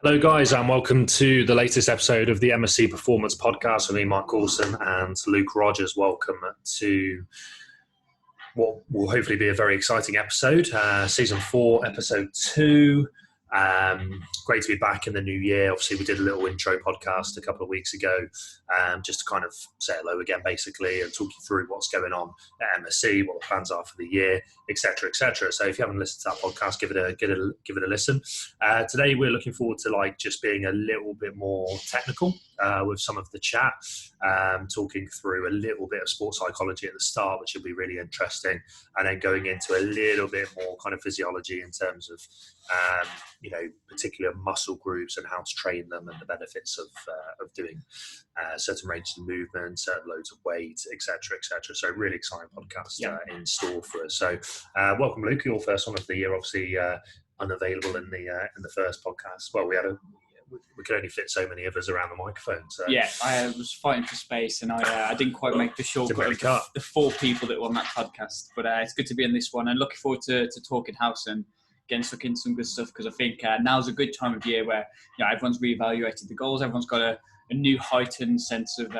Hello, guys, and welcome to the latest episode of the MSc Performance Podcast with me, Mark Coulson, and Luke Rogers. Welcome to what will hopefully be a very exciting episode, Season 4, Episode 2. Great to be back in the new year. Obviously, we did a little intro podcast a couple of weeks ago, just to kind of say hello again, basically, and talk you through what's going on at MSc, what the plans are for the year, etc., etc. So, if you haven't listened to that podcast, give it a listen. Today, we're looking forward to just being a little bit more technical with some of the chat, talking through a little bit of sports psychology at the start, which will be really interesting, and then going into a little bit more kind of physiology in terms of particular muscle groups and how to train them and the benefits of doing certain ranges of movement, certain loads of weight, etc., etc. So really exciting podcast in store for us. So welcome, Luke. You're first one of the year, obviously unavailable in the first podcast. Well, we could only fit so many of us around the microphone. So yeah, I was fighting for space, and I didn't quite make the shortcut of the 4 people that were on that podcast. But it's good to be in this one, and looking forward to talking house and getting stuck into some good stuff, because I think now's a good time of year where everyone's reevaluated the goals, everyone's got a new heightened sense of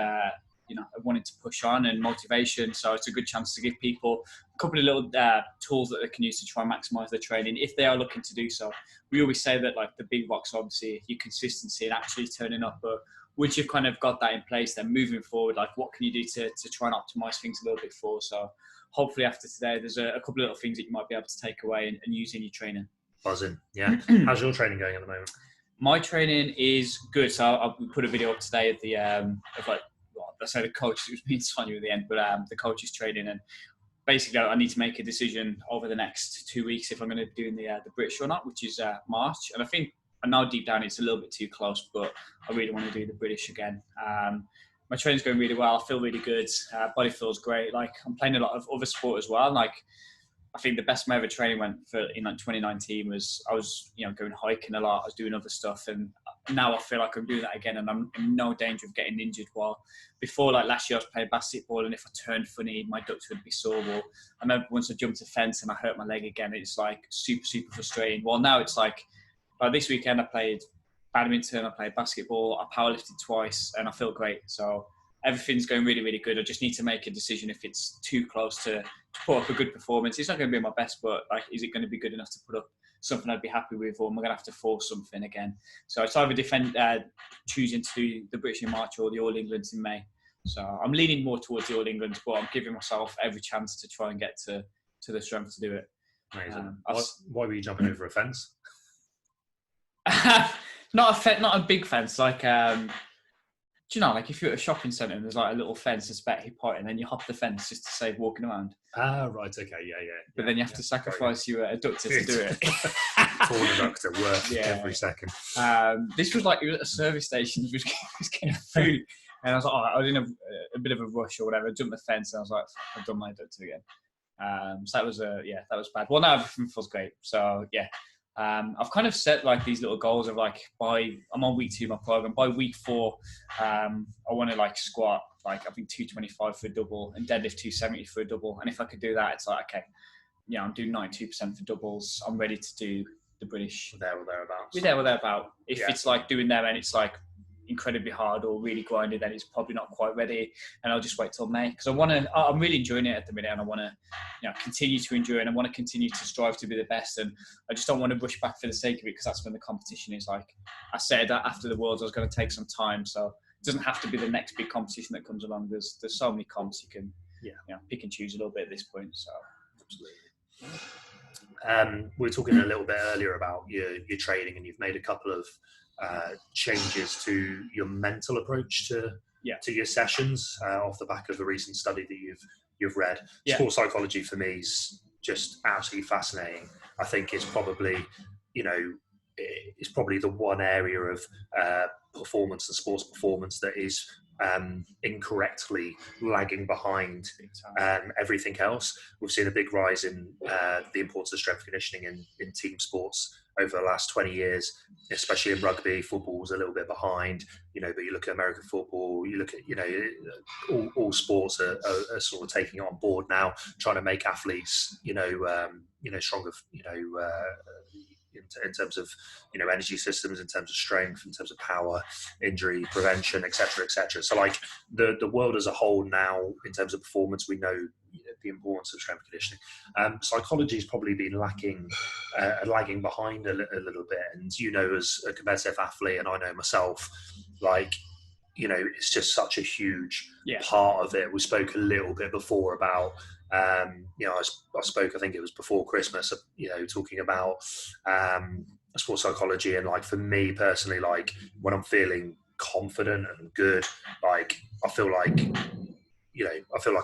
wanting to push on and motivation. So it's a good chance to give people a couple of little tools that they can use to try and maximise their training if they are looking to do so. We always say that the big box, obviously, your consistency and actually turning up, but once you've kind of got that in place, then moving forward, what can you do to try and optimise things a little bit for? So hopefully after today, there's a couple of little things that you might be able to take away and use in your training. Buzzing, yeah. How's your training going at the moment? My training is good. So I'll put a video up today of the I say the coach, it was me and Sonia at the end, but the coach is training, and basically I need to make a decision over the next 2 weeks if I'm going to be doing the British or not, which is March. And I think I know deep down it's a little bit too close, but I really want to do the British again. My training's going really well. I feel really good. Body feels great. I'm playing a lot of other sport as well. I think the best my ever training went for in 2019 was I was going hiking a lot. I was doing other stuff, and now I feel like I'm doing that again, and I'm in no danger of getting injured. While before, last year, I was playing basketball, and if I turned funny, my ducts would be sore. Well, I remember once I jumped a fence and I hurt my leg again. It's super, super frustrating. Well, now it's this weekend I played badminton, I played basketball, I powerlifted twice, and I feel great. So everything's going really, really good. I just need to make a decision if it's too close to put up a good performance. It's not going to be my best, but is it going to be good enough to put up something I'd be happy with, or am I going to have to force something again? So it's either choosing to do the British in March or the All Englands in May. So I'm leaning more towards the All Englands, but I'm giving myself every chance to try and get to the strength to do it. Amazing. Why were you jumping over a fence? Not a big fence. Do you know, if you're at a shopping centre and there's a little fence that's about hip height, and then you hop the fence just to save walking around. Ah, right, okay, yeah. But then you have to sacrifice your adductor to do it. Full adductor worth every second. This was you were at a service station, you was getting food, and I was I was in a bit of a rush or whatever. I jumped the fence, and I was I've done my adductor again. So that was that was bad. Well, now everything feels great. So yeah. I've kind of set these little goals of I'm on week 2 of my program. By week 4, I want to squat I think 225 for a double and deadlift 270 for a double. And if I could do that, it's okay, I'm doing 92% for doubles. I'm ready to do the British. We're there or thereabouts. We're there or thereabout. If it's doing them and it's incredibly hard or really grinded, then it's probably not quite ready, and I'll just wait till May, because I'm really enjoying it at the minute, and I want to continue to enjoy it, and I want to continue to strive to be the best, and I just don't want to rush back for the sake of it, because that's when the competition is. I said after the Worlds I was going to take some time, so it doesn't have to be the next big competition that comes along. There's so many comps you can pick and choose a little bit at this point. So absolutely. We were talking a little bit earlier about your training, and you've made a couple of changes to your mental approach to your sessions off the back of a recent study that you've read. Sports psychology for me is just absolutely fascinating. I think it's probably the one area of performance and sports performance that is incorrectly lagging behind everything else. We've seen a big rise in the importance of strength conditioning in team sports over the last 20 years, especially in rugby. Football's a little bit behind, but you look at American football, you look at, all sports are sort of taking it on board now, trying to make athletes, stronger, in terms of, energy systems, in terms of strength, in terms of power, injury prevention, etc., etc. So like the world as a whole now, in terms of performance, we know, the importance of strength conditioning. Psychology has probably been lagging behind a little bit. And, as a competitive athlete, and I know myself, like, it's just such a huge part of it. We spoke a little bit before about, I spoke, I think it was before Christmas, talking about sports psychology. And like, for me personally, like when I'm feeling confident and good, like I feel like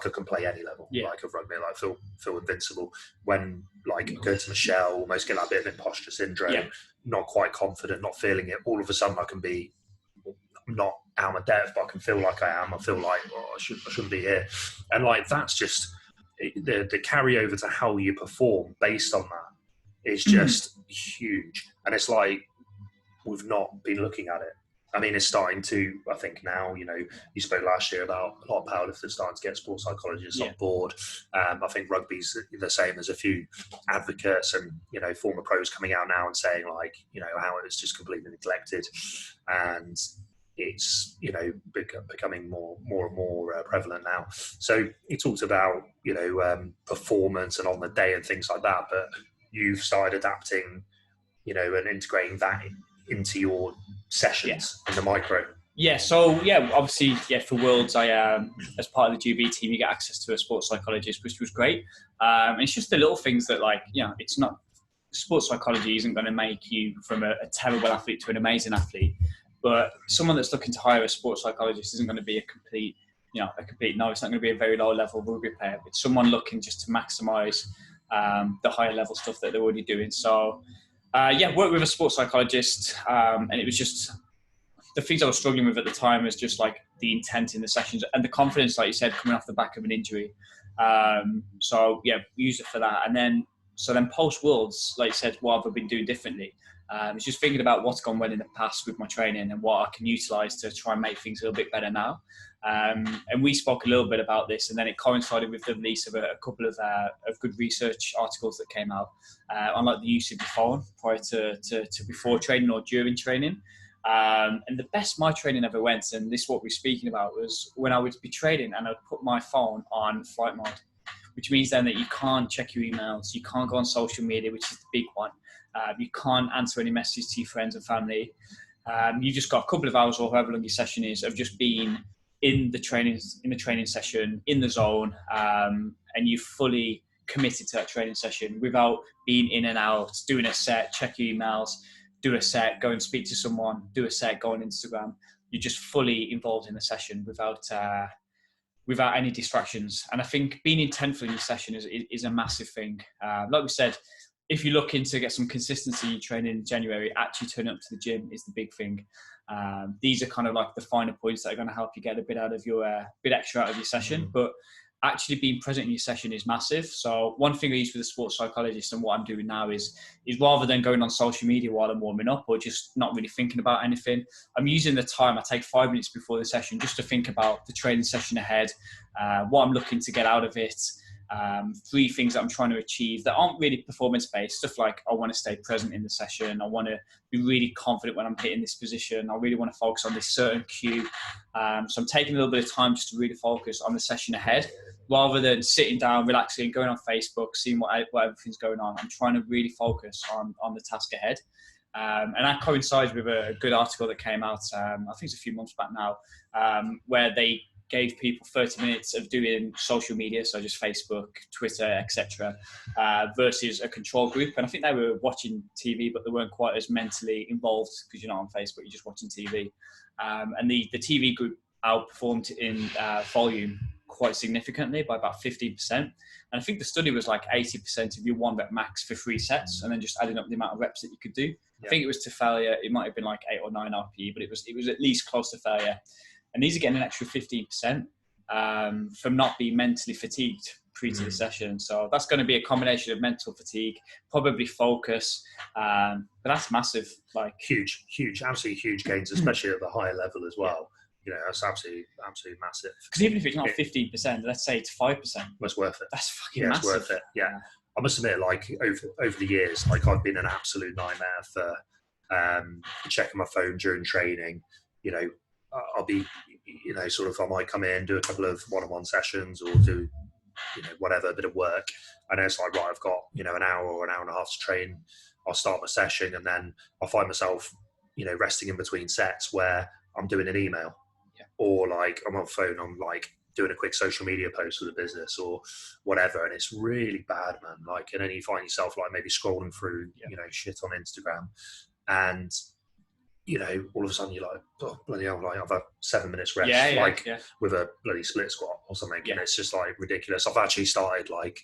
I can play any level, like of rugby. Like feel invincible. When like I go to Michelle, almost get that bit of imposter syndrome, not quite confident, not feeling it. All of a sudden, I can be not out of my depth, but I can feel like I am. I feel like I shouldn't be here, and like that's just the carryover to how you perform based on that is just huge. And it's like we've not been looking at it. I mean, it's starting to, I think now, you spoke last year about a lot of powerlifters starting to get sports psychologists on board. I think rugby's the same. There's a few advocates and, former pros coming out now and saying like, how it's just completely neglected. And it's, becoming more and more prevalent now. So you talked about, performance and on the day and things like that, but you've started adapting, and integrating that into your sessions in the micro. So obviously for Worlds, I as part of the GB team, you get access to a sports psychologist, which was great. And it's just the little things that, like, it's not, sports psychology isn't going to make you from a terrible athlete to an amazing athlete, but someone that's looking to hire a sports psychologist isn't going to be a complete no, it's not going to be a very low level rugby player. It's someone looking just to maximise the higher level stuff that they're already doing. So worked with a sports psychologist, and it was just the things I was struggling with at the time was just like the intent in the sessions and the confidence, like you said, coming off the back of an injury. Used it for that. And then post Worlds, like you said, what have I been doing differently? It's just thinking about what's gone well in the past with my training and what I can utilise to try and make things a little bit better now. And we spoke a little bit about this, and then it coincided with the release of a couple of good research articles that came out on like the use of your phone prior to before training or during training. And the best my training ever went, and this is what we're speaking about, was when I would be training and I'd put my phone on flight mode, which means then that you can't check your emails, you can't go on social media, which is the big one. You can't answer any messages to your friends and family. You just got a couple of hours or however long your session is of just being in the training session, in the zone, and you fully committed to that training session without being in and out, doing a set, check your emails, do a set, go and speak to someone, do a set, go on Instagram. You're just fully involved in the session without any distractions. And I think being intentful in your session is a massive thing. Like we said, if you're looking to get some consistency in your training in January, actually turning up to the gym is the big thing. These are kind of like the finer points that are going to help you get a bit extra out of your session. But actually being present in your session is massive. So one thing I use with a sports psychologist and what I'm doing now is rather than going on social media while I'm warming up or just not really thinking about anything, I'm using the time. I take 5 minutes before the session just to think about the training session ahead, what I'm looking to get out of it, 3 things that I'm trying to achieve that aren't really performance based, stuff like I want to stay present in the session, I want to be really confident when I'm hitting this position, I really want to focus on this certain cue. So I'm taking a little bit of time just to really focus on the session ahead rather than sitting down, relaxing, going on Facebook, seeing what everything's going on. I'm trying to really focus on the task ahead. And that coincides with a good article that came out, I think it's a few months back now, where they gave people 30 minutes of doing social media, so just Facebook, Twitter, etc., versus a control group. And I think they were watching TV, but they weren't quite as mentally involved because you're not on Facebook, you're just watching TV. And the TV group outperformed in volume quite significantly by about 15%. And I think the study was like 80% of your 1 rep max for 3 sets, and then just adding up the amount of reps that you could do. Yeah. I think it was to failure. It might have been like 8 or 9 RPE, but it was at least close to failure. And these are getting an extra 15% from not being mentally fatigued pre to the session. So that's going to be a combination of mental fatigue, probably focus, but that's massive. Like huge, absolutely huge gains, especially at the higher level as well. You know, that's absolutely massive. Because even if it's not 15%, let's say it's 5%. That's worth it. That's fucking massive. It's worth it. Yeah. I must admit, like over the years, like I've been an absolute nightmare for checking my phone during training. You know, I'll be, sort of, I might come in, do a couple of one-on-one sessions, or do, whatever, a bit of work. And it's like, right, I've got, an hour or an hour and a half to train. I'll start my session, and then I'll find myself, resting in between sets where I'm doing an email, or like I'm on phone, I'm like doing a quick social media post for the business or whatever. And it's really bad, man. Like, and then you find yourself like maybe scrolling through, shit on Instagram, and all of a sudden you're like, oh, bloody hell, like I've had 7 minutes rest, with a bloody split squat or something. And it's just like ridiculous. I've actually started like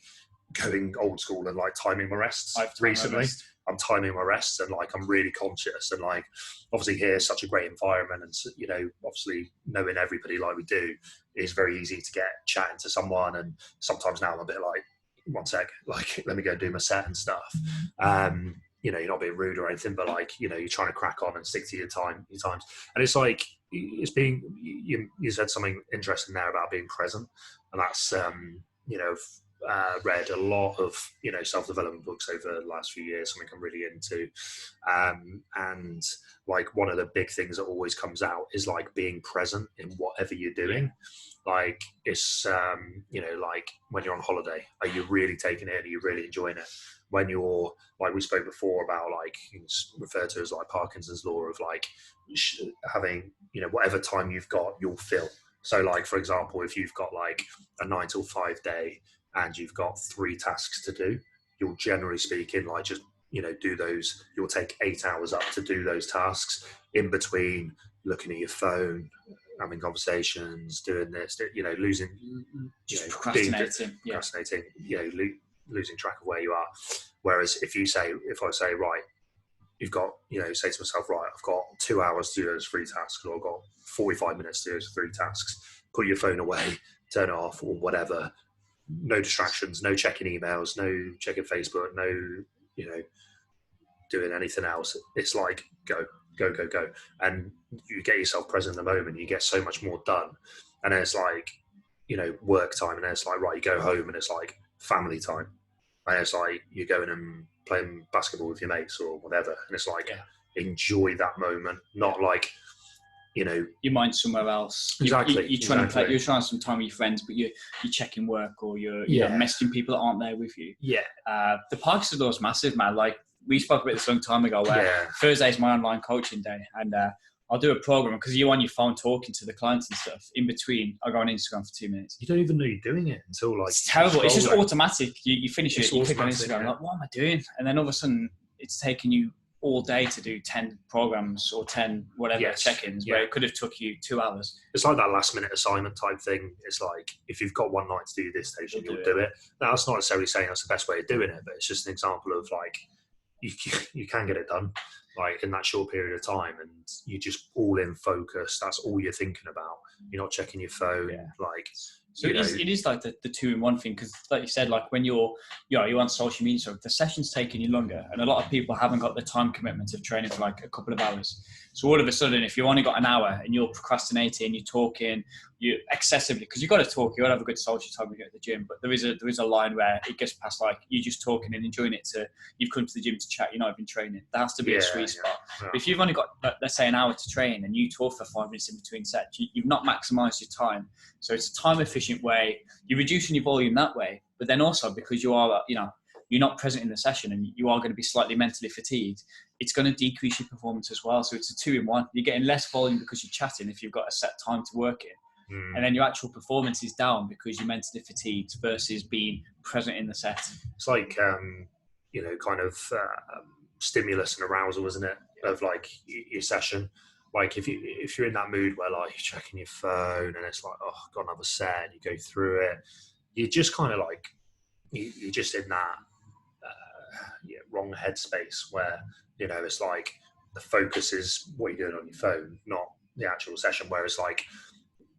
going old school and like timing my rests recently. I'm timing my rests, and like I'm really conscious, and like obviously here's such a great environment, and obviously knowing everybody like we do is very easy to get chatting to someone. And sometimes now I'm a bit like, one sec, like let me go do my set and stuff. You're not being rude or anything, but like you're trying to crack on and stick to your times. And it's like it's being, you said something interesting there about being present, and that's read a lot of self-development books over the last few years, something I'm really into, and like one of the big things that always comes out is like being present in whatever you're doing. Like it's like when you're on holiday, are you really taking it? Are you really enjoying it? When you're, like we spoke before about, like it's referred to as like Parkinson's law of like having whatever time you've got, you'll fill. So like, for example, if you've got like a 9 till 5 day and you've got 3 tasks to do, you'll generally speaking like just do those. You'll take 8 hours up to do those tasks, in between looking at your phone, having conversations, doing this, losing, procrastinating, losing track of where you are. Whereas if I say, right, you've got, say to myself, right, I've got 2 hours to do those 3 tasks, or I've got 45 minutes to do those 3 tasks, put your phone away, turn it off or whatever. No distractions, no checking emails, no checking Facebook, no, doing anything else. It's like, go. And you get yourself present in the moment, you get so much more done. And then it's like, work time, and then it's like, right, you go home and it's like family time. And it's like you're going and playing basketball with your mates or whatever. And it's like, enjoy that moment, not like, your mind's somewhere else. Exactly. You're trying to play. You're trying to some time with your friends, but you're checking work, or you're messaging people that aren't there with you. The Parkinson's law is massive, man. Like we spoke about this a long time ago, where Thursday is my online coaching day, and I'll do a program because you're on your phone talking to the clients and stuff. In between, I'll go on Instagram for 2 minutes. You don't even know you're doing it until like it's terrible. It's just automatic. You finish it, you click on Instagram, like, what am I doing? And then all of a sudden, it's taking you all day to do 10 programs or 10 whatever check-ins, where it could have took you 2 hours. It's like that last minute assignment type thing. It's like, if you've got one night to do this station, you'll do it. Now, that's not necessarily saying that's the best way of doing it, but it's just an example of like you can get it done like in that short period of time, and you're just all in focus. That's all you're thinking about. You're not checking your phone. Like, so it is like the 2-in-1 thing, because like you said, like when you're on social media, so the session's taking you longer, and a lot of people haven't got the time commitment of training for like a couple of hours. So all of a sudden, if you've only got an hour and you're procrastinating, you're talking, you excessively, because you've got to talk, you've got to have a good social time when you go to the gym, but there is a line where it gets past like you're just talking and enjoying it to you've come to the gym to chat, you're not even training. There has to be a sweet spot. But if you've only got, let's say, an hour to train and you talk for 5 minutes in between sets, you've not maximised your time. So it's a time efficient way. You're reducing your volume that way, but then also because you are, you're not present in the session and you are going to be slightly mentally fatigued, it's going to decrease your performance as well. So it's a 2-in-1. You're getting less volume because you're chatting if you've got a set time to work in. And then your actual performance is down because you're mentally fatigued versus being present in the set. It's like, kind of stimulus and arousal, isn't it? Of like your session. Like if you're in that mood where like you're checking your phone and it's like, oh, I've got another set, and you go through it, you're just kind of like, you're just in that wrong headspace where, it's like the focus is what you're doing on your phone, not the actual session. Whereas like,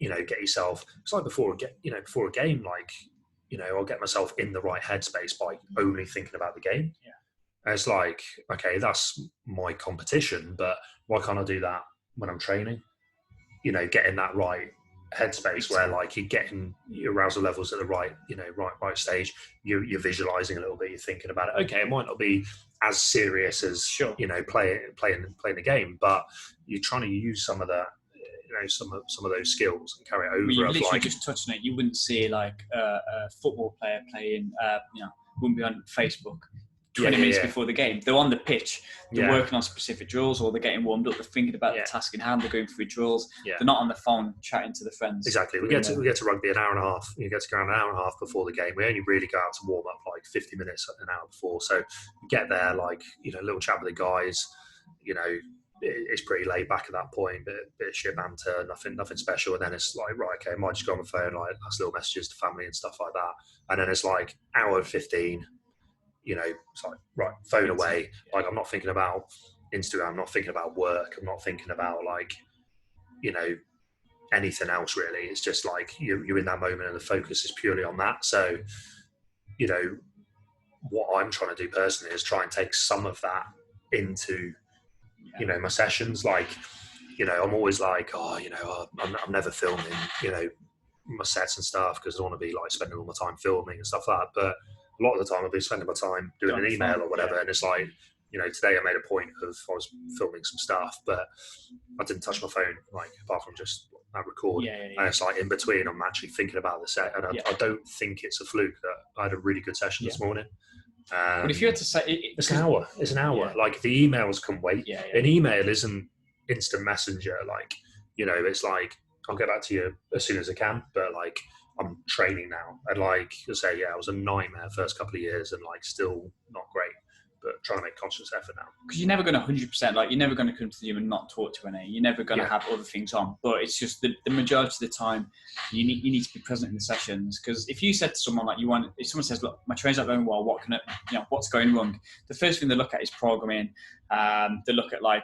get yourself, it's like before a game, like, I'll get myself in the right headspace by only thinking about the game. And it's like, okay, that's my competition, but why can't I do that when I'm training? Getting that right headspace where like you're getting your arousal levels at the right, right stage. You're visualizing a little bit. You're thinking about it. Okay, it might not be as serious as playing the game, but you're trying to use some of that, some of those skills and carry it over. You literally just touched on it. You wouldn't see like a football player playing, wouldn't be on Facebook 20 minutes before the game. They're on the pitch. They're working on specific drills, or they're getting warmed up. They're thinking about the task in hand. They're going through drills. They're not on the phone chatting to the friends. Exactly. We get to rugby an hour and a half. You get to go an hour and a half before the game. We only really go out to warm up like 50 minutes, an hour before. So you get there, like, little chat with the guys. It's pretty laid back at that point, bit of shit banter, nothing special. And then it's like, right, okay, I might just go on my phone, like last little messages to family and stuff like that. And then it's like hour 15. It's like, right, phone away. Like, I'm not thinking about Instagram, I'm not thinking about work, I'm not thinking about like, anything else really. It's just like you're in that moment and the focus is purely on that. So, what I'm trying to do personally is try and take some of that into, my sessions. Like, I'm always like, I'm never filming, my sets and stuff because I don't want to be like spending all my time filming and stuff like that. But a lot of the time I'll be spending my time doing an email or whatever. And it's like, today I made a point of, I was filming some stuff, but I didn't touch my phone, like, apart from just that record. And it's like in between, I'm actually thinking about the set. And I don't think it's a fluke that I had a really good session this morning. But if you had to say... It's an hour. Like, the emails can wait. An email isn't instant messenger. Like, it's like, I'll get back to you as soon as I can, but like, I'm training now. And like I say, it was a nightmare the first couple of years and like still not great, but trying to make conscious effort now. Because you're never going to 100%, like, you're never going to come to the gym and not talk to anyone. You're never going to have other things on. But it's just the majority of the time, you need to be present in the sessions. Because if you said to someone, like, if someone says, look, my training's not going well, what's going wrong? The first thing they look at is programming. They look at, like,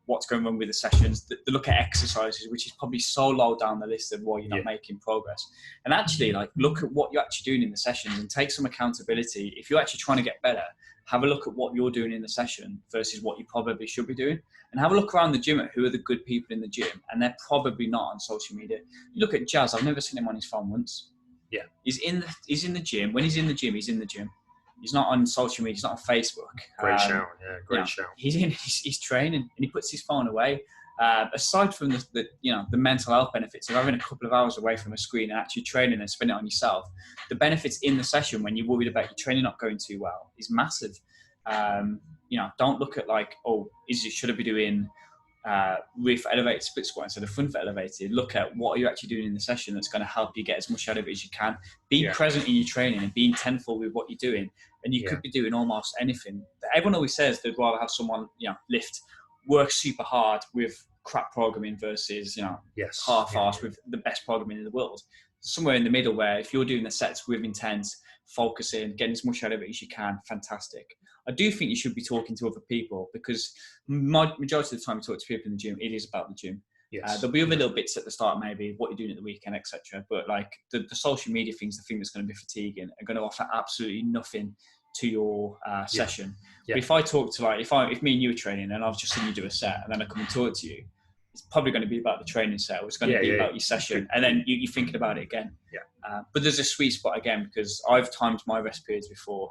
what's going wrong with the sessions. They look at exercises, which is probably so low down the list of why you're not making progress. And actually, like, look at what you're actually doing in the sessions and take some accountability. If you're actually trying to get better, have a look at what you're doing in the session versus what you probably should be doing. And have a look around the gym at who are the good people in the gym. And they're probably not on social media. You look at Jazz, I've never seen him on his phone once. Yeah. He's in the gym. When he's in the gym, he's in the gym. He's not on social media. He's not on Facebook. Great shout. Yeah, great shout. He's training and he puts his phone away. Aside from the mental health benefits of having a couple of hours away from a screen and actually training and spending it on yourself, the benefits in the session when you're worried about your training not going too well is massive. Don't look at like, should I be doing rear foot elevated split squat instead of front foot elevated? Look at what are you actually doing in the session that's going to help you get as much out of it as you can. Be present in your training and be intentful with what you're doing. And you could be doing almost anything. Everyone always says they'd rather have someone, lift, work super hard with crap programming versus, half-assed with the best programming in the world. Somewhere in the middle where if you're doing the sets with intent, focusing, getting as much out of it as you can, fantastic. I do think you should be talking to other people because majority of the time you talk to people in the gym, it is about the gym. Yes. There'll be other little bits at the start, maybe what you're doing at the weekend, etc. But like the social media thing's the thing that's going to be fatiguing and going to offer absolutely nothing to your session. But if I talk to if me and you were training and I've just seen you do a set and then I come and talk to you, it's probably going to be about the training set. Or it's going to be about your session, and then you're thinking about it again. But there's a sweet spot again because I've timed my rest periods before.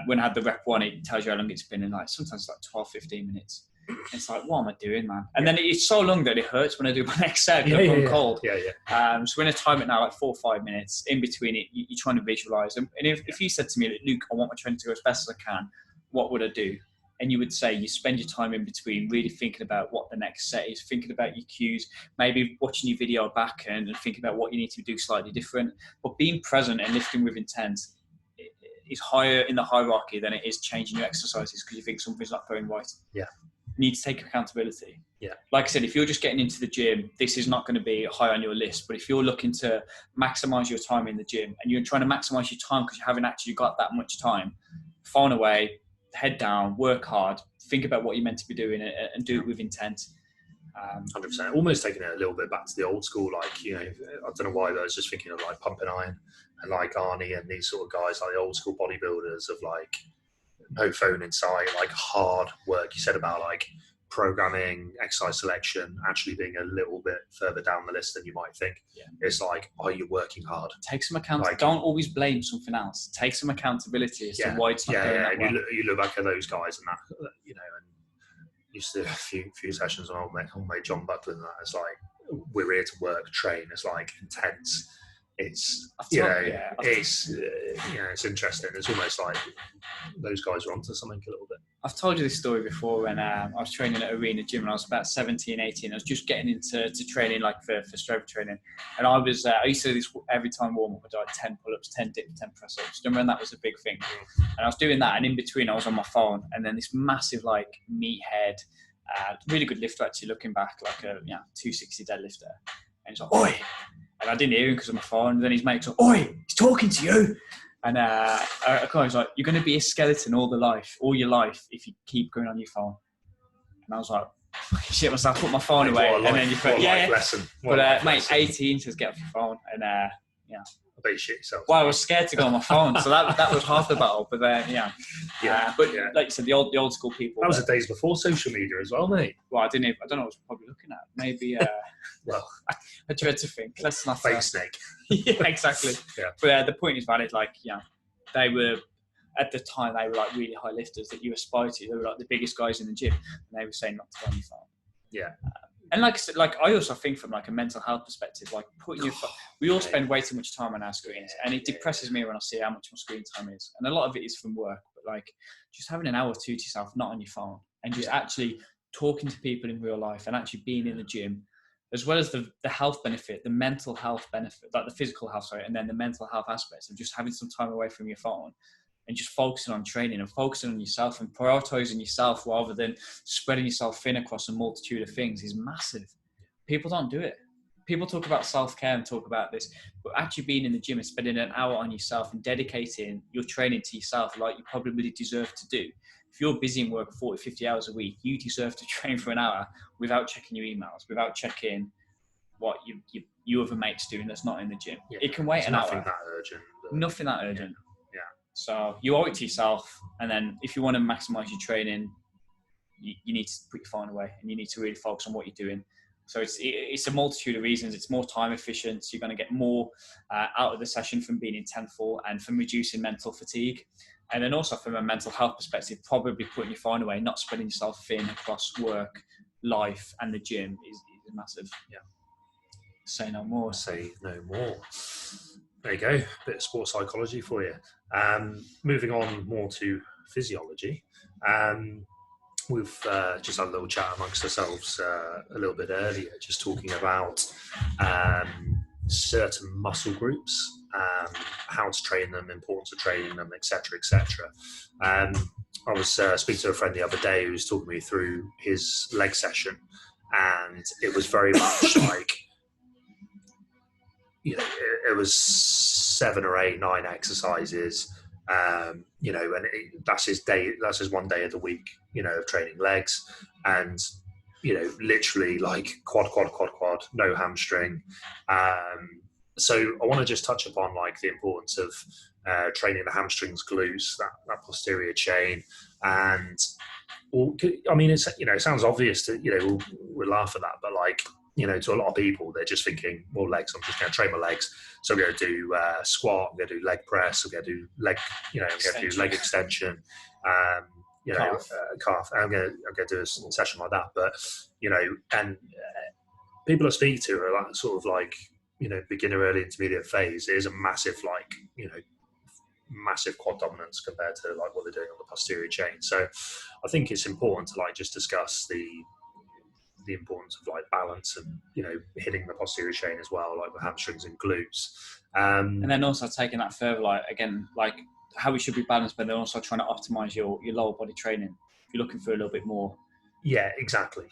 When I had the rep one, it tells you how long it's been, and like sometimes it's like 12, 15 minutes. It's like, what am I doing, man? And then it's so long that it hurts when I do my next set. I'm cold. So when I time it now, like 4 or 5 minutes in between it, you're trying to visualize. And if you said to me, Luke, I want my training to go as best as I can, what would I do? And you would say you spend your time in between really thinking about what the next set is, thinking about your cues, maybe watching your video back and thinking about what you need to do slightly different. But being present and lifting with intent is higher in the hierarchy than it is changing your exercises because you think something's not going right. You need to take accountability. Like I said, if you're just getting into the gym, this is not going to be high on your list. But if you're looking to maximize your time in the gym and you're trying to maximize your time because you haven't actually got that much time, phone away, head down, work hard, think about what you're meant to be doing and do it with intent. 100%. Almost taking it a little bit back to the old school, like, I don't know why, but I was just thinking of like Pumping Iron and like Arnie and these sort of guys, like the old school bodybuilders of like no phone in sight, like hard work. You said about like programming, exercise selection actually being a little bit further down the list than you might think. It's like, are you working hard? Take some accountability. Don't always blame something else. Take some accountability as to why it's not going that well. And you look back at those guys and that, and used to do a few sessions on old mate John Buckland, and that. It's like, we're here to work, train. It's like intense. It's it's interesting. It's almost like those guys are onto something a little bit. I've told you this story before when I was training at Arena Gym when I was about 17, 18. I was just getting into training like for strength training, and I used to do this every time warm up. I did like 10 pull-ups, 10 dips, 10 press-ups. Remember when that was a big thing? And I was doing that, and in between I was on my phone, and then this massive like meathead, really good lifter actually. Looking back, like a 260 deadlifter, and he's like, "Oi!" And I didn't hear him because of my phone. And then his mate's like, "Oi, he's talking to you." And I was like, "You're going to be a skeleton all your life if you keep going on your phone." And I was like, shit myself, put my phone away. And then you put, lesson. But mate, 18 says get off your phone. And I bet you shit yourself. Well, I was scared to go on my phone. So that was half the battle. But like you said, the old school people. That was the days before social media as well, mate. Well, I don't know what I was probably looking at. Maybe, well, I dread to think. Let's not. Fake snake. Yeah, exactly. Yeah. But the point is valid. Like, they were, at the time, they were like really high lifters that you aspire to. They were like the biggest guys in the gym. And they were saying not to go on your phone. Yeah. And like I said, I also think from like a mental health perspective, like putting your we all spend way too much time on our screens, and it depresses me when I see how much my screen time is. And a lot of it is from work, but like just having an hour or two to yourself, not on your phone, and just actually talking to people in real life and actually being in the gym, as well as the health benefit, the mental health benefit, like the physical health, and then the mental health aspects of just having some time away from your phone and just focusing on training and focusing on yourself and prioritizing yourself rather than spreading yourself thin across a multitude of things is massive. People don't do it. People talk about self-care and talk about this, but actually being in the gym and spending an hour on yourself and dedicating your training to yourself like you probably deserve to do. If you're busy and work 40, 50 hours a week, you deserve to train for an hour without checking your emails, without checking what you other mates doing that's not in the gym. Yeah. It can wait an hour. Nothing that urgent. Nothing that urgent. Yeah. So you owe it to yourself, and then if you want to maximize your training, you need to put your phone away and you need to really focus on what you're doing. So it's a multitude of reasons. It's more time efficient. So you're going to get more out of the session from being intentful and from reducing mental fatigue. And then also from a mental health perspective, probably putting your phone away, not spreading yourself thin across work, life, and the gym is massive. Yeah. Say no more. Say no more. There you go. Bit of sports psychology for you. Moving on more to physiology. We've just had a little chat amongst ourselves a little bit earlier, just talking about certain muscle groups, how to train them, importance of training them, etc., etc. I was speaking to a friend the other day who was talking me through his leg session, and it was very much like, it was 7 or 8, 9 exercises. And that's his day. That's his one day of the week, of training legs, and literally like quad, no hamstring. So I want to just touch upon like the importance of training the hamstrings, glutes, that posterior chain, and I mean, it's it sounds obvious to we'll laugh at that, but like to a lot of people, they're just thinking, well, legs. I'm just going to train my legs. So I'm going to do squat. I'm going to do leg press. I'm going to do leg. I'm going to do leg extension. Calf. I'm going to do a session like that. But and people I speak to are like, sort of like beginner, early, intermediate phase. It is a massive massive quad dominance compared to like what they're doing on the posterior chain. So I think it's important to like just discuss the importance of like balance and hitting the posterior chain as well, like with hamstrings and glutes, and then also taking that further, like again, like how it should be balanced, but then also trying to optimize your lower body training if you're looking for a little bit more. Yeah, exactly.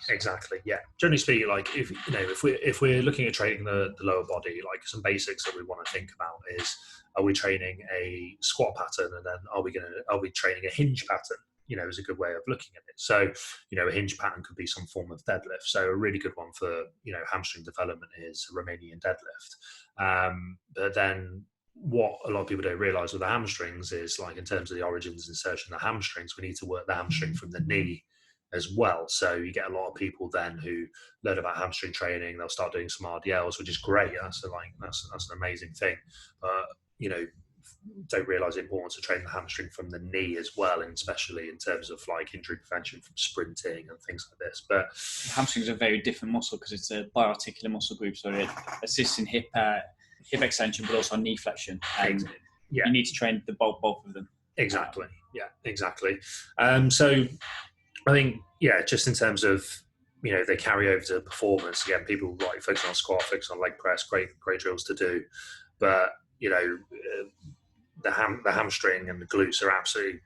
Yeah, generally speaking, like if we're looking at training the lower body, like some basics that we want to think about is, are we training a squat pattern, and then are we training a hinge pattern? Is a good way of looking at it. So, a hinge pattern could be some form of deadlift. So a really good one for, hamstring development is a Romanian deadlift. But then what a lot of people don't realize with the hamstrings is, like, in terms of the origins insertion of the hamstrings, we need to work the hamstring from the knee as well. So you get a lot of people then who learn about hamstring training, they'll start doing some RDLs, which is great. That's an amazing thing. But, don't realise the importance of training the hamstring from the knee as well, and especially in terms of like injury prevention from sprinting and things like this. But hamstrings are a very different muscle because it's a biarticular muscle group, so it assists in hip extension, but also knee flexion. And you need to train both of them. Exactly. Exactly. So I think, just in terms of, they carry over to performance. Again, people like focus on squat, focus on leg press, great drills to do. But, the hamstring and the glutes are absolutely,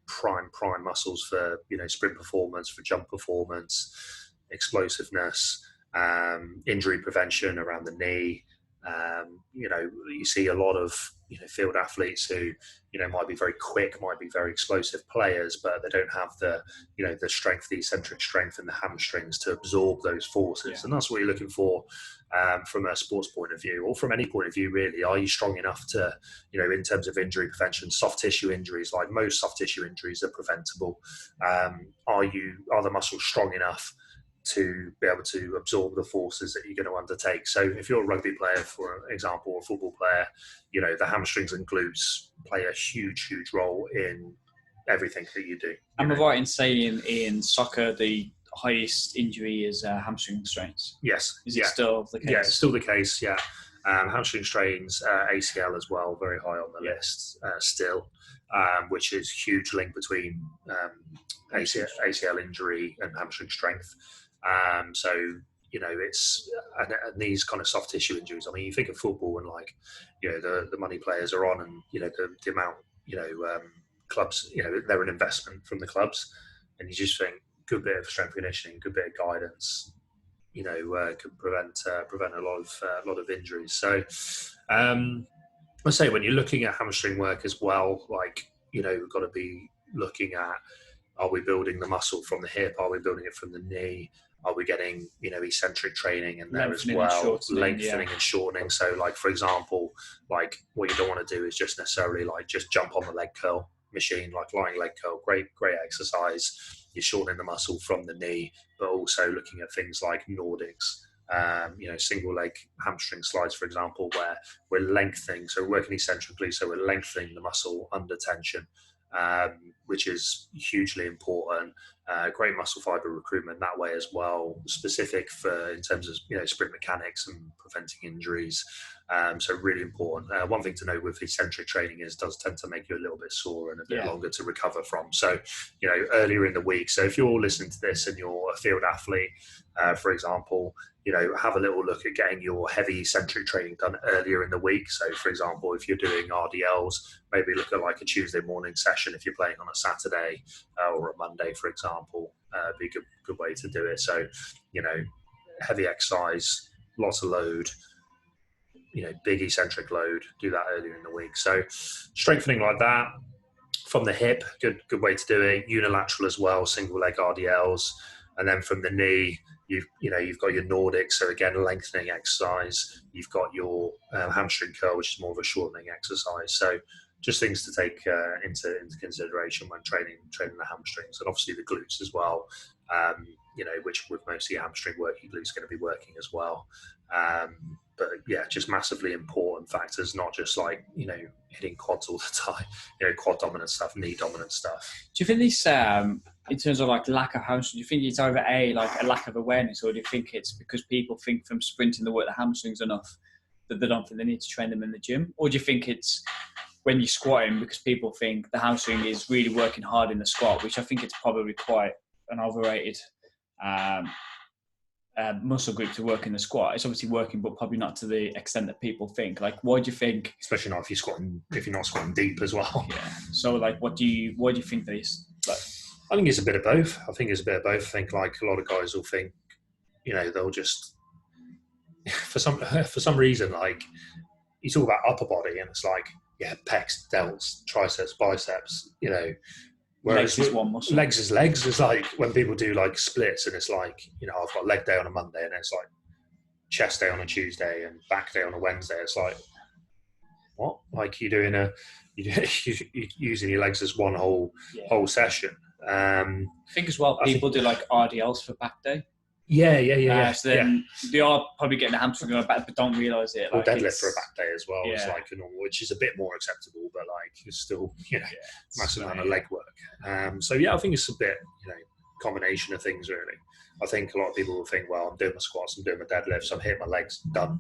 prime muscles for, sprint performance, for jump performance, explosiveness, injury prevention around the knee. You see a lot of field athletes who might be very quick, might be very explosive players, but they don't have the the strength, the eccentric strength in the hamstrings to absorb those forces. And that's what you're looking for from a sports point of view, or from any point of view really. Are you strong enough to, in terms of injury prevention, soft tissue injuries, like most soft tissue injuries are preventable. Are the muscles strong enough to be able to absorb the forces that you're going to undertake? So if you're a rugby player, for example, or a football player, the hamstrings and glutes play a huge role in everything that you do. Am I right in saying in soccer the highest injury is hamstring strains? Yes. Is it still the case? Yeah, it's still the case, yeah. Hamstring strains, ACL as well, very high on the list still, which is huge link between ACL injury and hamstring strength. So it's and these kind of soft tissue injuries. I mean, you think of football and like the money players are on, and the amount clubs, they're an investment from the clubs, and you just think good bit of strength conditioning, good bit of guidance, could prevent a lot of injuries. So I say when you're looking at hamstring work as well, like we've got to be looking at, are we building the muscle from the hip? Are we building it from the knee? Are we getting, eccentric training in there as well? Lengthening and shortening. So like, for example, like what you don't want to do is just necessarily like just jump on the leg curl machine, like lying leg curl, great exercise. You're shortening the muscle from the knee, but also looking at things like Nordics, single leg hamstring slides, for example, where we're lengthening. So we're working eccentrically. So we're lengthening the muscle under tension, which is hugely important. Great muscle fiber recruitment that way as well, specific for in terms of sprint mechanics and preventing injuries. So really important. One thing to note with eccentric training is it does tend to make you a little bit sore and a bit longer to recover from. So earlier in the week. So if you're listening to this and you're a field athlete, for example, have a little look at getting your heavy eccentric training done earlier in the week. So for example, if you're doing RDLs, maybe look at like a Tuesday morning session if you're playing on a Saturday or a Monday, for example. Be a good way to do it. So, heavy exercise, lots of load, big eccentric load, do that earlier in the week. So strengthening like that from the hip, good way to do it. Unilateral as well, single leg RDLs. And then from the knee, you've got your Nordics, so again, lengthening exercise. You've got your hamstring curl, which is more of a shortening exercise. So just things to take into consideration when training the hamstrings, and obviously the glutes as well. Which with mostly hamstring work, your glutes going to be working as well. But yeah, just massively important factors, not just like hitting quads all the time. Quad dominant stuff, knee dominant stuff. Do you think this, in terms of like lack of hamstring, do you think it's either a lack of awareness, or do you think it's because people think from sprinting the work the hamstrings enough that they don't think they need to train them in the gym? Or do you think it's when you're squatting because people think the hamstring is really working hard in the squat, which I think it's probably quite an overrated muscle group to work in the squat? It's obviously working, but probably not to the extent that people think. Like, why do you think? Especially not if you're not squatting deep as well. Yeah. So, like, why do you think that is? Like, I think it's a bit of both. I think like a lot of guys will think, they'll just for some reason, like you talk about upper body and it's like, yeah, pecs, delts, triceps, biceps, legs whereas is one muscle. Legs is legs. It's like when people do like splits and it's like, I've got leg day on a Monday and it's like chest day on a Tuesday and back day on a Wednesday. It's like, what? Like you're using your legs as one whole session. Um, I think as well, people do like RDLs for back day. Yeah. So then they are probably getting a hamstring on a back, but don't realise it. Or Like deadlift for a back day as well. Yeah. It's like a normal, which is a bit more acceptable, but like it's still, massive amount of leg work. So yeah, I think it's a bit, combination of things really. I think a lot of people will think, well, I'm doing my squats, I'm doing my deadlifts, I'm hitting my legs, done.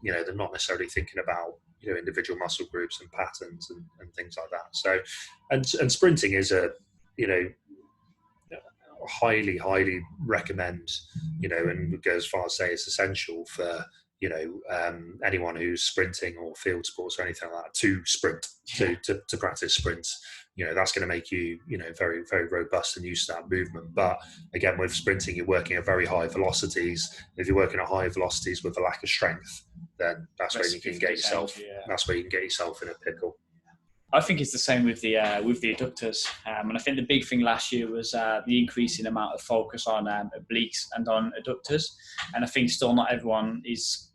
They're not necessarily thinking about individual muscle groups and patterns and things like that. So, and sprinting is a highly recommend, and go as far as say it's essential for anyone who's sprinting or field sports or anything like that to sprint, to practice sprints. That's going to make you very, very robust and used to that movement. But again, with sprinting, you're working at very high velocities. If you're working at high velocities with a lack of strength, then that's where you can get yourself. That's where you can get yourself in a pickle. I think it's the same with the adductors, and I think the big thing last year was the increasing amount of focus on obliques and on adductors, and I think still not everyone is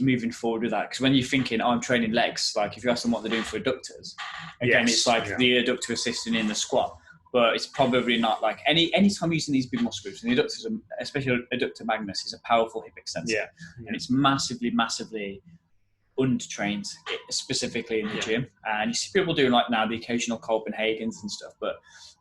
moving forward with that, because when you're thinking, I'm training legs, like if you ask them what they're doing for adductors, again, it's like the adductor assisting in the squat, but it's probably not like any time using these big muscle groups, and the adductors, especially adductor magnus, is a powerful hip extensor, and it's massively undertrained, specifically in the gym. And you see people doing like now the occasional Copenhagen's and stuff, but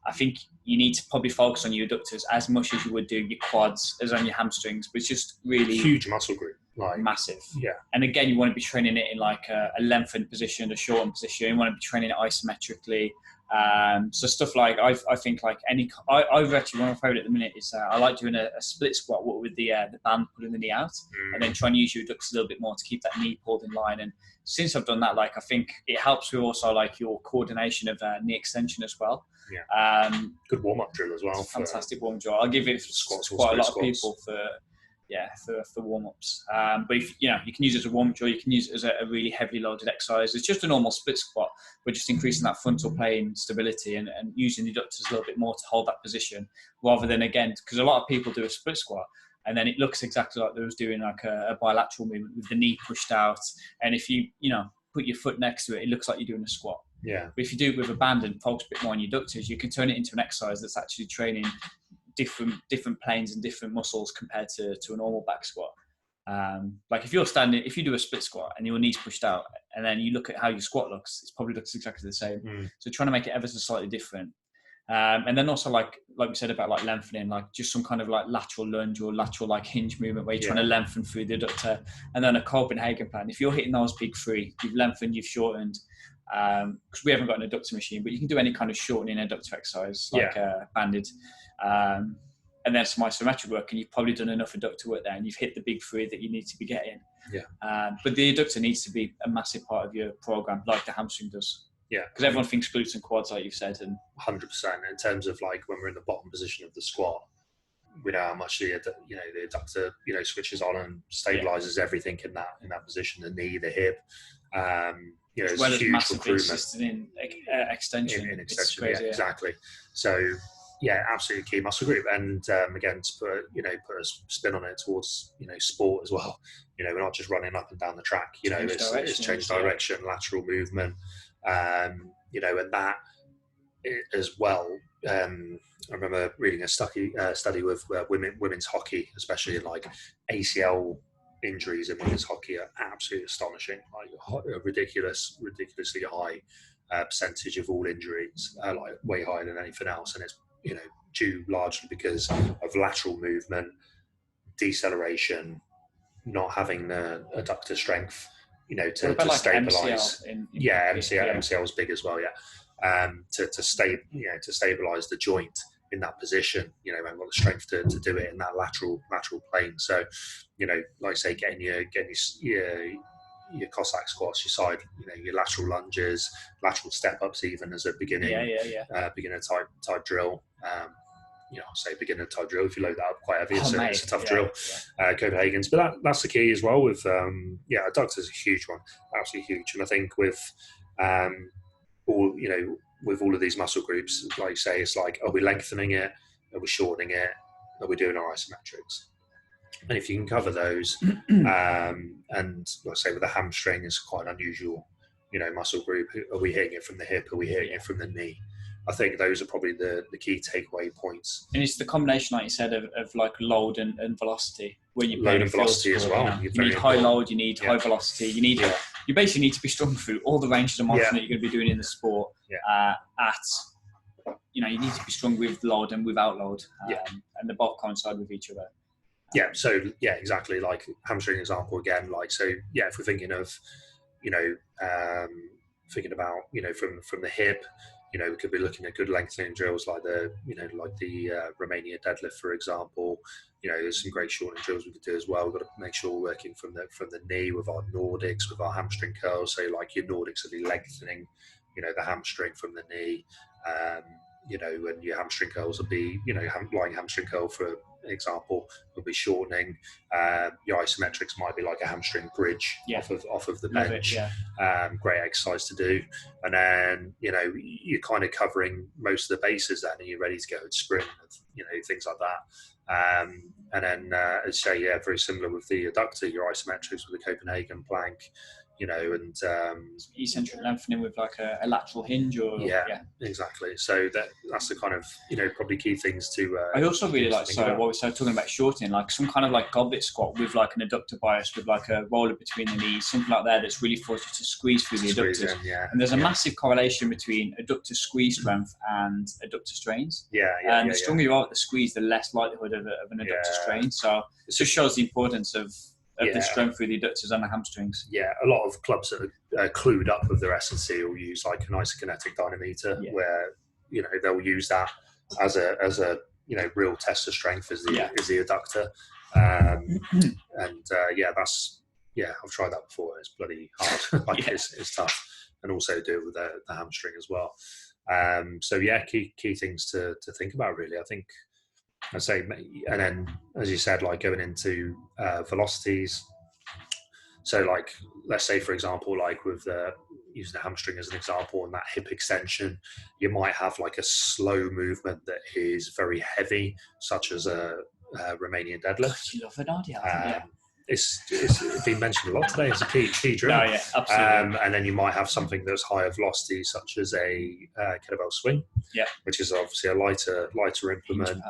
I think you need to probably focus on your adductors as much as you would do your quads, as on your hamstrings, but it's just really huge muscle group, like massive. Yeah. And again, you want to be training it in like a lengthened position, a shortened position. You want to be training it isometrically. So stuff like I think like I've actually, one of my favourite at the minute is I like doing a split squat with the band pulling the knee out, and then trying to use your adductors a little bit more to keep that knee pulled in line. And since I've done that, like I think it helps with also like your coordination of knee extension as well. Good warm-up drill as well. Fantastic warm-up drill. I'll give it squats, quite a lot of people for warm-ups. But if you can use it as a warm-up drill, you can use it as a really heavily loaded exercise. It's just a normal split squat, but just increasing that frontal plane stability and using the adductors a little bit more to hold that position, rather than, again, because a lot of people do a split squat and then it looks exactly like they was doing like a bilateral movement with the knee pushed out, and if you put your foot next to it, it looks like you're doing a squat. But if you do it with a band and focus a bit more on your adductors, you can turn it into an exercise that's actually training different planes and different muscles compared to a normal back squat. Like if you do a split squat and your knees pushed out, and then you look at how your squat looks, it probably looks exactly the same. So trying to make it ever so slightly different. And then also like we said about like lengthening, like just some kind of like lateral lunge or lateral like hinge movement where you're trying to lengthen through the adductor, and then a Copenhagen plan. If you're hitting those big three, you've lengthened, you've shortened, because we haven't got an adductor machine, but you can do any kind of shortening adductor exercise, like banded. And then some isometric work, and you've probably done enough adductor work there, and you've hit the big three that you need to be getting. But the adductor needs to be a massive part of your program, like the hamstring does. Because everyone thinks glutes and quads, like you've said, and 100%. In terms of like when we're in the bottom position of the squat, we know how much the adductor switches on and stabilizes everything in that position, the knee, the hip. As well as massively assisted in extension. In extension, exactly. So absolutely key muscle group, and again, to put a spin on it towards sport as well. We're not just running up and down the track. It's change direction, lateral movement. And that as well. I remember reading a study with women's hockey, especially in like ACL injuries in women's hockey, are absolutely astonishing. Like a ridiculously high percentage of all injuries, like way higher than anything else, and it's due largely because of lateral movement, deceleration, not having the adductor strength, to like stabilize. MCL is big as well. To stabilize the joint in that position, and got the strength to do it in that lateral plane. So, like I say, getting your Cossack squats, your side, your lateral lunges, lateral step ups, even as a beginning, beginner type drill. Say beginner type drill if you load that up quite heavy. It's a tough drill. Copenhagen's, but that's the key as well. With adductors is a huge one, absolutely huge. And I think with with all of these muscle groups, like you say, it's like, are we lengthening it? Are we shortening it? Are we doing our isometrics? And if you can cover those, and like I say, with the hamstring is quite an unusual, muscle group. Are we hitting it from the hip? Are we hitting it from the knee? I think those are probably the key takeaway points. And it's the combination, like you said, of like load and velocity when you're Load playing and velocity as well. You need high load, you need high velocity, you basically need to be strong through all the ranges of motion that you're going to be doing in the sport. You need to be strong with load and without load, and they both coincide with each other. Exactly. Like hamstring example again. Like, so if we're thinking of, thinking about, from the hip, we could be looking at good lengthening drills like the Romania deadlift, for example. There's some great shortening drills we could do as well. We've got to make sure we're working from the knee with our Nordics, with our hamstring curls. So like your Nordics will be lengthening, the hamstring from the knee. And your hamstring curls will be, lying hamstring curl, for example, will be shortening. Your isometrics might be like a hamstring bridge off of the bench. Great exercise to do. And then, you're kind of covering most of the bases then, and you're ready to go and sprint, things like that. And then, I'd say, very similar with the adductor, your isometrics with the Copenhagen plank, and eccentric lengthening with like a lateral hinge, or exactly. So that's the kind of probably key things to. I also really like what we started talking about shortening, like some kind of like goblet squat with like an adductor bias, with like a roller between the knees, something like that that's really forced you to squeeze through the adductors. And there's a massive correlation between adductor squeeze strength and adductor strains. And the stronger you are at the squeeze, the less likelihood of an adductor strain. So it just shows the importance of the strength through the adductors and the hamstrings. A lot of clubs that are clued up with their S&C will use like an isokinetic dynamometer, where they'll use that as a real test of strength as the adductor. That's I've tried that before. It's bloody hard. It's tough, and also do it with the hamstring as well. Key things to think about, really. I think I'd say, and then as you said, like going into velocities. So like, let's say, for example, like with using the hamstring as an example, and that hip extension, you might have like a slow movement that is very heavy, such as a Romanian deadlift. You love it, aren't you? It's been mentioned a lot today as a key drill. Absolutely. And then you might have something that's higher velocity, such as a kettlebell swing, which is obviously a lighter implement,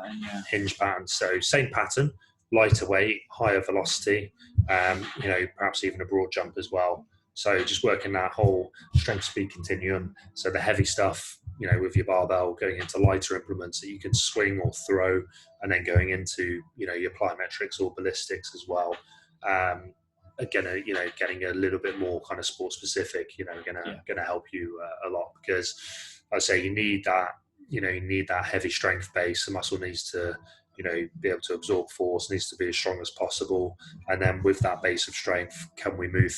hinge pattern. So same pattern, lighter weight, higher velocity, perhaps even a broad jump as well. So just working that whole strength speed continuum. So the heavy stuff, with your barbell, going into lighter implements that you can swing or throw, and then going into, your plyometrics or ballistics as well. Again, getting a little bit more kind of sport specific, gonna help you a lot, because I say you need that heavy strength base. The muscle needs to, be able to absorb force, needs to be as strong as possible. And then with that base of strength, can we move,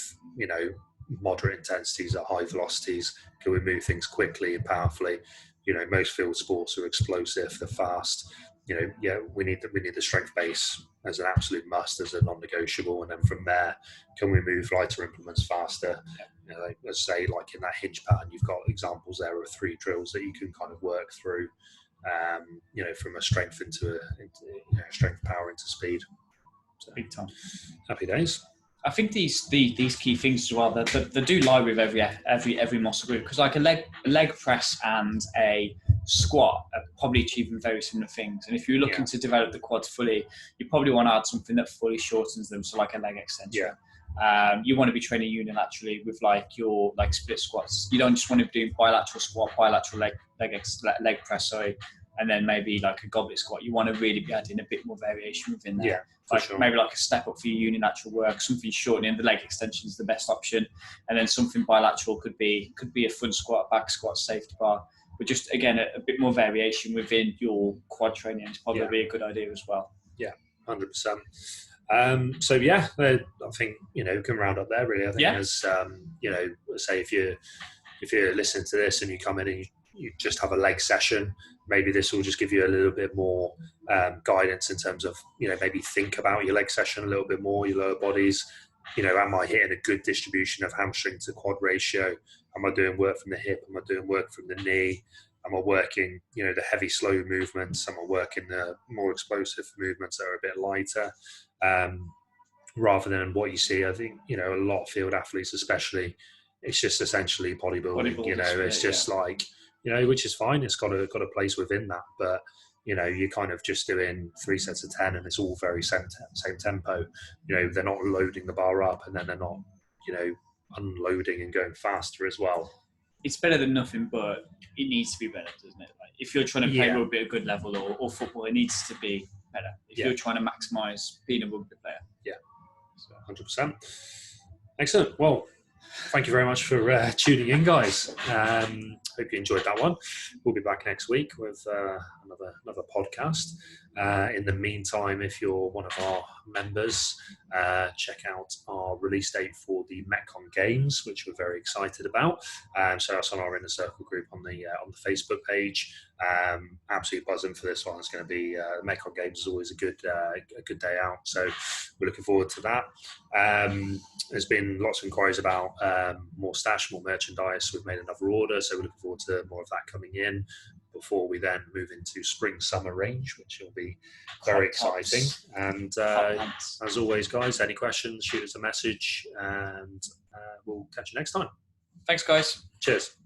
moderate intensities at high velocities? Can we move things quickly and powerfully? Most field sports are explosive, they're fast. We need the strength base as an absolute must, as a non-negotiable. And then from there, can we move lighter implements faster? Let's say, like in that hinge pattern, you've got examples there of 3 drills that you can kind of work through, from a strength into strength, power into speed. So, big time. Happy days. I think these key things as well, they do lie with every muscle group, because like a leg press and a squat are probably achieving very similar things. And if you're looking to develop the quads fully, you probably want to add something that fully shortens them, so like a leg extension. You want to be training unilaterally with like your like split squats. You don't just want to be doing bilateral squat, bilateral leg press, and then maybe like a goblet squat. You want to really be adding a bit more variation within there. Maybe like a step up for your unilateral work, something shortening the leg extension is the best option, and then something bilateral could be a front squat, a back squat, safety bar. But just again, a bit more variation within your quad training is probably a good idea as well. 100%. I think we can round up there, really. I think as say if you're listening to this and you come in and you just have a leg session, maybe this will just give you a little bit more guidance in terms of maybe think about your leg session a little bit more, your lower bodies. Am I hitting a good distribution of hamstring to quad ratio? Am I doing work from the hip? Am I doing work from the knee? Am I working, the heavy, slow movements? Am I working the more explosive movements that are a bit lighter? Rather than what you see, I think, a lot of field athletes especially, it's just essentially bodybuilding. It's just like which is fine. It's got a place within that, but you're kind of just doing 3 sets of 10, and it's all very same tempo. They're not loading the bar up, and then they're not, unloading and going faster as well. It's better than nothing, but it needs to be better, doesn't it? Like if you're trying to play rugby at a good level or football, it needs to be better. If you're trying to maximise being a rugby player. Yeah, 100%. Excellent. Well, thank you very much for tuning in, guys. Hope you enjoyed that one. We'll be back next week with another podcast. In the meantime, if you're one of our members, check out our release date for the Metcon Games, which we're very excited about. So that's on our Inner Circle group on the Facebook page. Absolutely buzzing for this one. It's going to be Metcon Games is always a good day out. So we're looking forward to that. There's been lots of inquiries about more stash, more merchandise. We've made another order, so we're looking forward to more of that coming in before we then move into spring-summer range, which will be very exciting. And as always, guys, any questions, shoot us a message, and we'll catch you next time. Thanks, guys. Cheers.